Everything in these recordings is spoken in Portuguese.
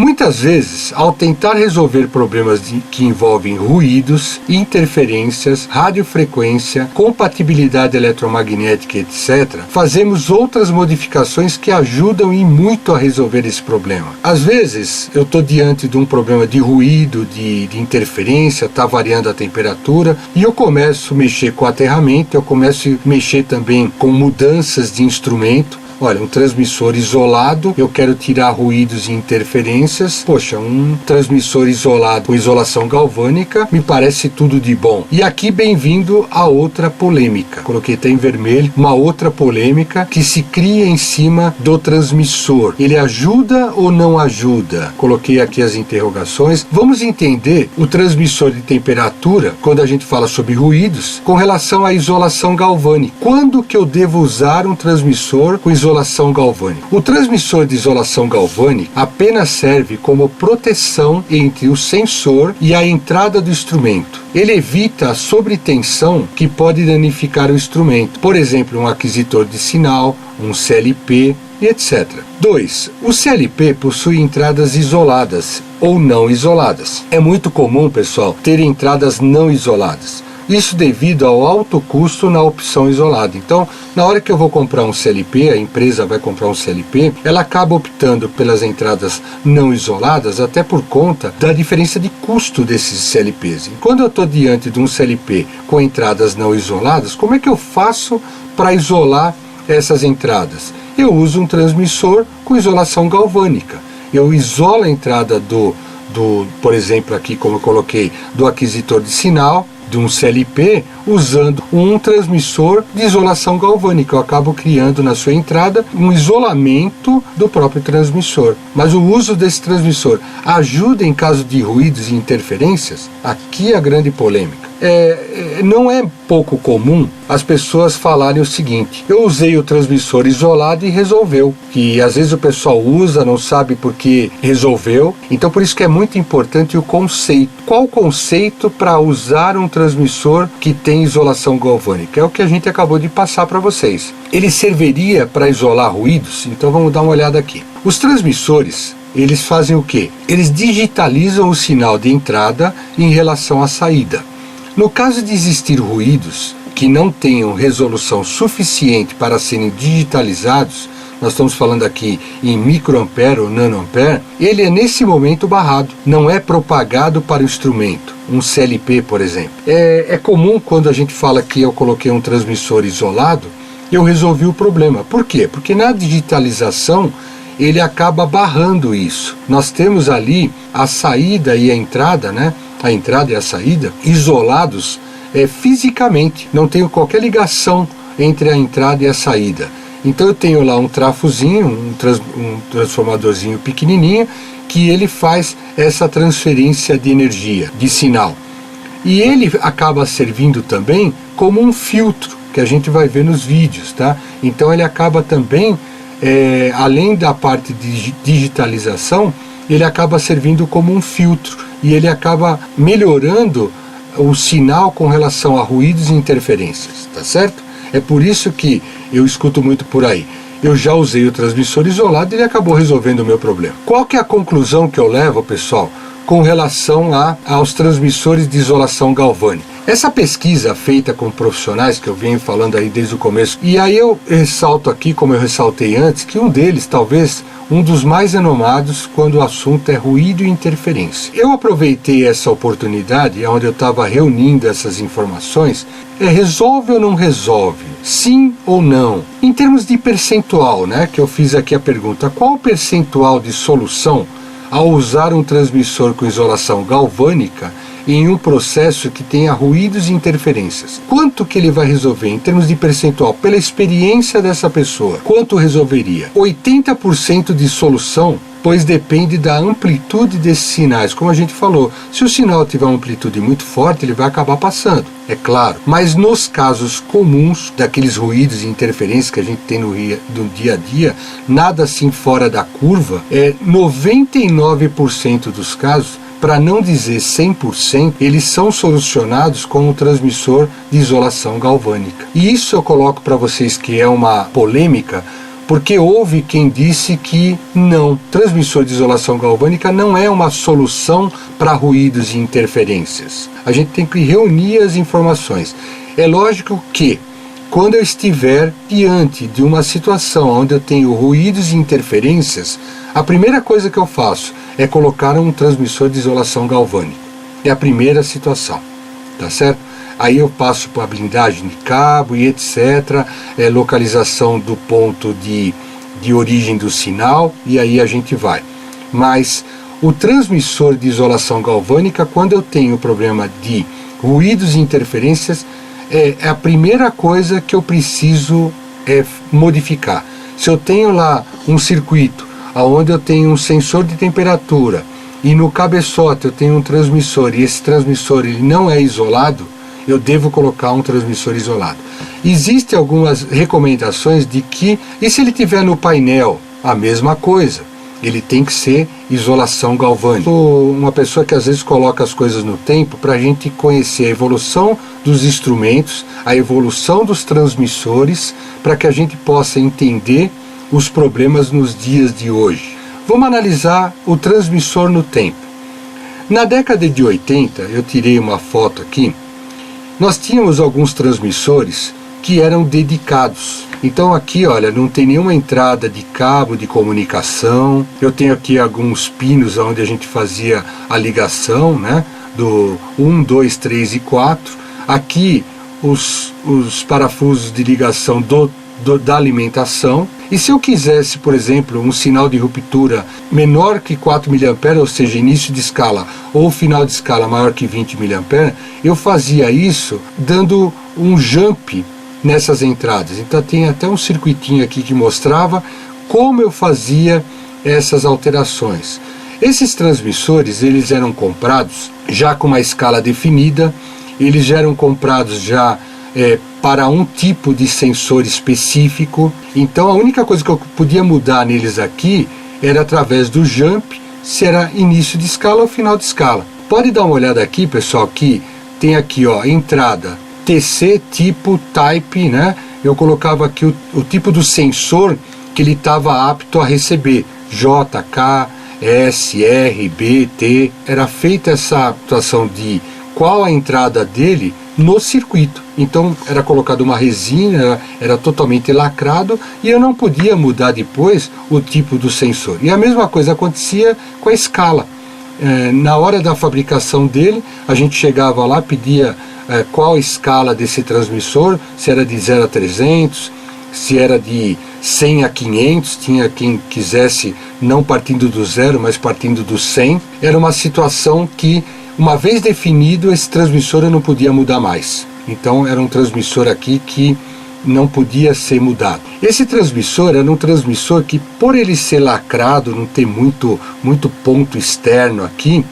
Muitas vezes, ao tentar resolver problemas que envolvem ruídos, interferências, radiofrequência, compatibilidade eletromagnética, etc., fazemos outras modificações que ajudam e muito a resolver esse problema. Às vezes, eu estou diante de um problema de ruído, de interferência, está variando a temperatura, e eu começo a mexer com o aterramento, eu começo a mexer também com mudanças de instrumento. Olha, um transmissor isolado, eu quero tirar ruídos e interferências. Poxa, um transmissor isolado com isolação galvânica me parece tudo de bom. E aqui, bem-vindo a outra polêmica. Coloquei até em vermelho, uma outra polêmica que se cria em cima do transmissor. Ele ajuda ou não ajuda? Coloquei aqui as interrogações. Vamos entender o transmissor de temperatura, quando a gente fala sobre ruídos, com relação à isolação galvânica. Quando que eu devo usar um transmissor com isolação galvânica? O transmissor de isolação galvânica apenas serve como proteção entre o sensor e a entrada do instrumento. Ele evita a sobretensão que pode danificar o instrumento, por exemplo, um aquisitor de sinal, um CLP e etc. 2. O CLP possui entradas isoladas ou não isoladas. É muito comum, pessoal, ter entradas não isoladas. Isso devido ao alto custo na opção isolada. Então, na hora que eu vou comprar um CLP, a empresa vai comprar um CLP, ela acaba optando pelas entradas não isoladas, até por conta da diferença de custo desses CLPs. E quando eu estou diante de um CLP com entradas não isoladas, como é que eu faço para isolar essas entradas? Eu uso um transmissor com isolação galvânica. Eu isolo a entrada por exemplo, aqui como eu coloquei, do aquisitor de sinal, de um CLP, usando um transmissor de isolação galvânica. Eu acabo criando na sua entrada um isolamento do próprio transmissor. Mas o uso desse transmissor ajuda em caso de ruídos e interferências? Aqui é a grande polêmica. Não é pouco comum as pessoas falarem o seguinte: eu usei o transmissor isolado e resolveu. Que às vezes o pessoal usa, não sabe por que resolveu. Então por isso que é muito importante o conceito. Qual o conceito para usar um transmissor que tem isolação galvânica? É o que a gente acabou de passar para vocês. Ele serviria para isolar ruídos? Então vamos dar uma olhada aqui. Os transmissores, eles fazem o quê? Eles digitalizam o sinal de entrada em relação à saída. No caso de existir ruídos que não tenham resolução suficiente para serem digitalizados, nós estamos falando aqui em microampere ou nanoampere, ele é nesse momento barrado, não é propagado para o instrumento, um CLP, por exemplo. É comum quando a gente fala que eu coloquei um transmissor isolado, eu resolvi o problema. Por quê? Porque na digitalização ele acaba barrando isso. Nós temos ali a saída e a entrada, né? A entrada e a saída, isolados fisicamente. Não tenho qualquer ligação entre a entrada e a saída. Então eu tenho lá um trafozinho, um transformadorzinho pequenininho, que ele faz essa transferência de energia, de sinal. E ele acaba servindo também como um filtro, que a gente vai ver nos vídeos, tá? Então ele acaba também, além da parte de digitalização, ele acaba servindo como um filtro. E ele acaba melhorando o sinal com relação a ruídos e interferências, tá certo? É por isso que eu escuto muito por aí. Eu já usei o transmissor isolado e ele acabou resolvendo o meu problema. Qual que é a conclusão que eu levo, pessoal, com relação aos transmissores de isolação galvânica? Essa pesquisa feita com profissionais que eu venho falando aí desde o começo, e aí eu ressalto aqui, como eu ressaltei antes, que um deles, talvez um dos mais renomados quando o assunto é ruído e interferência. Eu aproveitei essa oportunidade, onde eu estava reunindo essas informações, resolve ou não resolve? Sim ou não? Em termos de percentual, né, que eu fiz aqui a pergunta, qual o percentual de solução ao usar um transmissor com isolação galvânica em um processo que tenha ruídos e interferências? Quanto que ele vai resolver em termos de percentual? Pela experiência dessa pessoa, quanto resolveria? 80% de solução, pois depende da amplitude desses sinais. Como a gente falou, se o sinal tiver uma amplitude muito forte, ele vai acabar passando, é claro. Mas nos casos comuns, daqueles ruídos e interferências que a gente tem no dia a dia, nada assim fora da curva, 99% dos casos, para não dizer 100%, eles são solucionados com um transmissor de isolação galvânica. E isso eu coloco para vocês que é uma polêmica, porque houve quem disse que não, transmissor de isolação galvânica não é uma solução para ruídos e interferências. A gente tem que reunir as informações. É lógico que, quando eu estiver diante de uma situação onde eu tenho ruídos e interferências, a primeira coisa que eu faço é colocar um transmissor de isolação galvânica. É a primeira situação, tá certo? Aí eu passo para a blindagem de cabo e etc., localização do ponto de origem do sinal, e aí a gente vai. Mas o transmissor de isolação galvânica, quando eu tenho problema de ruídos e interferências, é a primeira coisa que eu preciso modificar. Se eu tenho lá um circuito onde eu tenho um sensor de temperatura e no cabeçote eu tenho um transmissor e esse transmissor ele não é isolado, eu devo colocar um transmissor isolado. Existem algumas recomendações de que, e se ele tiver no painel, a mesma coisa, ele tem que ser isolação galvânica. Sou uma pessoa que às vezes coloca as coisas no tempo para a gente conhecer a evolução dos instrumentos, a evolução dos transmissores, para que a gente possa entender os problemas nos dias de hoje. Vamos analisar o transmissor no tempo. Na década de 80, eu tirei uma foto aqui, nós tínhamos alguns transmissores que eram dedicados. Então aqui, olha, não tem nenhuma entrada de cabo de comunicação. Eu tenho aqui alguns pinos onde a gente fazia a ligação, né, do 1, 2, 3 e 4. Aqui os parafusos de ligação da alimentação. E se eu quisesse, por exemplo, um sinal de ruptura menor que 4 mA, ou seja, início de escala, ou final de escala maior que 20 mA, eu fazia isso dando um jump nessas entradas. Então tem até um circuitinho aqui que mostrava como eu fazia essas alterações. Esses transmissores, eles eram comprados já com uma escala definida, eles já eram comprados já para um tipo de sensor específico. Então a única coisa que eu podia mudar neles aqui era através do jump, se era início de escala ou final de escala. Pode dar uma olhada aqui, pessoal, que tem aqui, ó, entrada TC tipo Type, né? Eu colocava aqui o tipo do sensor que ele estava apto a receber, J, K, S, R, B, T. Era feita essa situação de qual a entrada dele no circuito. Então era colocado uma resina, era totalmente lacrado e eu não podia mudar depois o tipo do sensor. E a mesma coisa acontecia com a escala. Na hora da fabricação dele, a gente chegava lá, pedia qual a escala desse transmissor, se era de 0 a 300, se era de 100 a 500, tinha quem quisesse não partindo do 0, mas partindo do 100. Era uma situação que, uma vez definido, esse transmissor eu não podia mudar mais. Então era um transmissor aqui que não podia ser mudado. Esse transmissor era um transmissor que, por ele ser lacrado, não ter muito ponto externo aqui,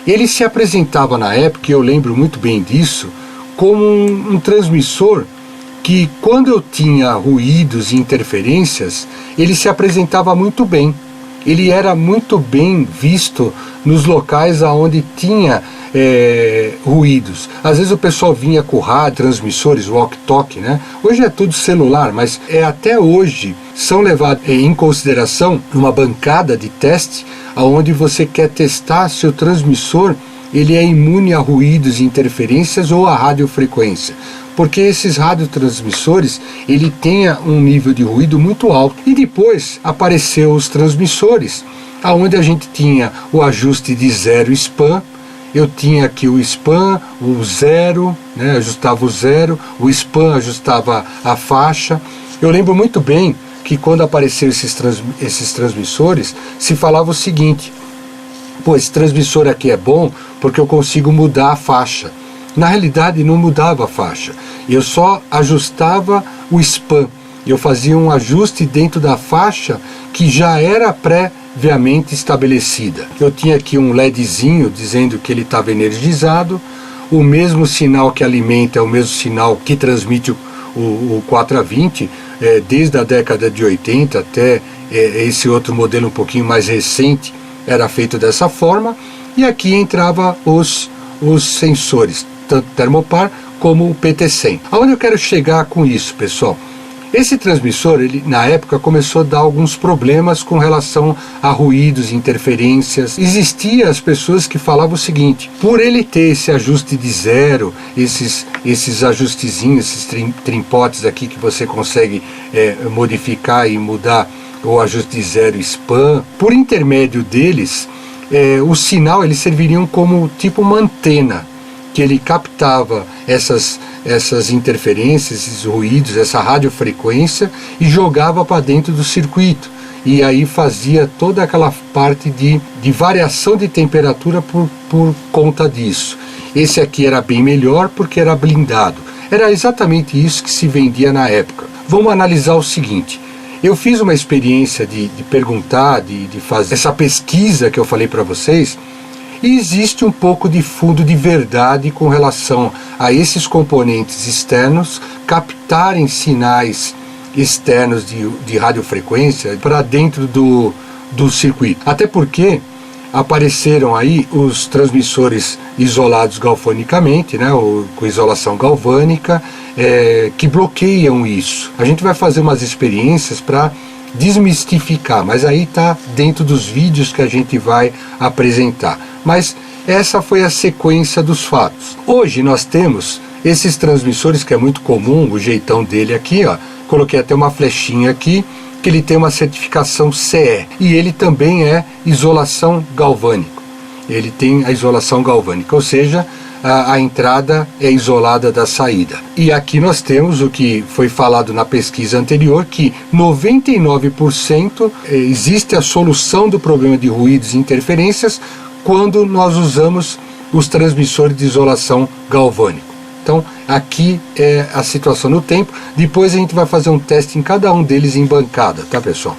ele se apresentava na época, e eu lembro muito bem disso, como um transmissor que, quando eu tinha ruídos e interferências, ele se apresentava muito bem. Ele era muito bem visto nos locais onde tinha ruídos. Às vezes o pessoal vinha com rádio, transmissores, walkie-talkie, né? Hoje é tudo celular, mas até hoje são levados em consideração uma bancada de teste onde você quer testar se o transmissor ele é imune a ruídos e interferências ou a radiofrequência. Porque esses radiotransmissores, ele tem um nível de ruído muito alto. E depois apareceu os transmissores, onde a gente tinha o ajuste de zero span. Eu tinha aqui o span, o zero, né, ajustava o zero, o span ajustava a faixa. Eu lembro muito bem que quando apareceram esses transmissores, se falava o seguinte: pô, esse transmissor aqui é bom porque eu consigo mudar a faixa. Na realidade não mudava a faixa, eu só ajustava o span. Eu fazia um ajuste dentro da faixa que já era previamente estabelecida. Eu tinha aqui um LEDzinho dizendo que ele estava energizado, o mesmo sinal que alimenta é o mesmo sinal que transmite o 4A20, desde a década de 80 até esse outro modelo um pouquinho mais recente, era feito dessa forma, e aqui entrava os sensores, tanto Thermopar como o PT100. Aonde eu quero chegar com isso, pessoal? Esse transmissor, ele na época começou a dar alguns problemas com relação a ruídos, interferências. Existiam as pessoas que falavam o seguinte: por ele ter esse ajuste de zero, esses ajustezinhos, esses trimpotes aqui que você consegue modificar e mudar o ajuste de zero span, por intermédio deles, o sinal, eles serviriam como tipo uma antena, que ele captava essas interferências, esses ruídos, essa radiofrequência e jogava para dentro do circuito. E aí fazia toda aquela parte de variação de temperatura por conta disso. Esse aqui era bem melhor porque era blindado. Era exatamente isso que se vendia na época. Vamos analisar o seguinte. Eu fiz uma experiência de perguntar, de fazer essa pesquisa que eu falei para vocês, e existe um pouco de fundo de verdade com relação a esses componentes externos captarem sinais externos de radiofrequência para dentro do circuito. Até porque apareceram aí os transmissores isolados galvanicamente, né, com isolação galvânica, que bloqueiam isso. A gente vai fazer umas experiências para desmistificar, mas aí está dentro dos vídeos que a gente vai apresentar. Mas essa foi a sequência dos fatos. Hoje nós temos esses transmissores, que é muito comum, o jeitão dele aqui, ó. Coloquei até uma flechinha aqui, que ele tem uma certificação CE, e ele também é isolação galvânica. Ele tem a isolação galvânica, ou seja, a entrada é isolada da saída. E aqui nós temos o que foi falado na pesquisa anterior, que 99% existe a solução do problema de ruídos e interferências quando nós usamos os transmissores de isolação galvânico. Então, aqui é a situação no tempo. Depois a gente vai fazer um teste em cada um deles em bancada, tá, pessoal?